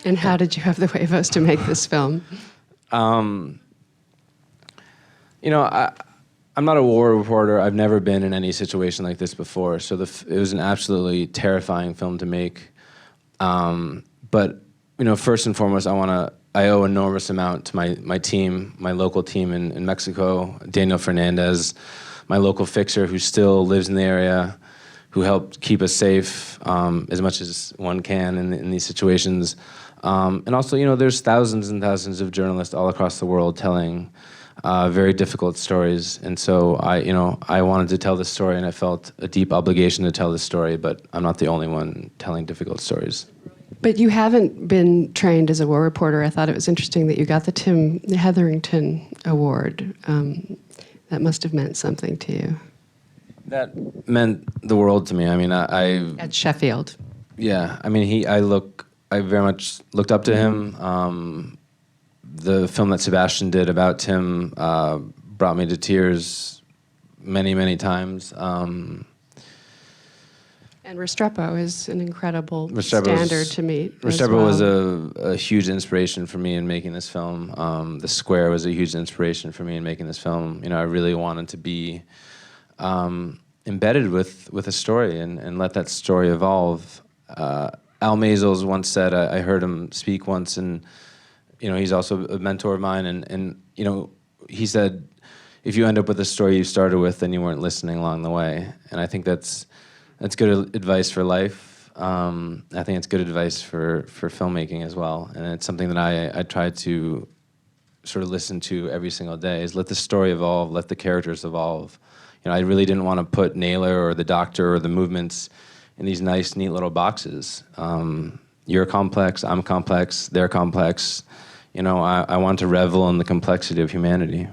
And how did you have the huevos to make this film? You know, I'm not a war reporter. I've never been in any situation like this before. So it was an absolutely terrifying film to make. But you know, first and foremost, I owe enormous amount to my team, my local team in Mexico, Daniel Fernandez, my local fixer who still lives in the area, who helped keep us safe as much as one can in these situations. And also, you know, there's thousands and thousands of journalists all across the world telling very difficult stories. And so I wanted to tell this story, and I felt a deep obligation to tell this story, but I'm not the only one telling difficult stories. But you haven't been trained as a war reporter. I thought it was interesting that you got the Tim Hetherington Award. That must have meant something to you. That meant the world to me. I mean, At Sheffield. Yeah, I mean, I very much looked up to him. The film that Sebastian did about Tim brought me to tears many, many times. And Restrepo is an incredible standard to meet. Restrepo was a huge inspiration for me in making this film. The Square was a huge inspiration for me in making this film. You know, I really wanted to be embedded with a story and let that story evolve. Al Maisels once said, I heard him speak once, and you know, he's also a mentor of mine, and you know, he said, if you end up with a story you started with, then you weren't listening along the way. And I think that's good advice for life. I think it's good advice for filmmaking as well, and it's something that I try to sort of listen to every single day, is let the story evolve, let the characters evolve. You know, I really didn't want to put Naylor or the Doctor or the movements in these nice, neat little boxes. You're complex, I'm complex, they're complex. You know, I want to revel in the complexity of humanity.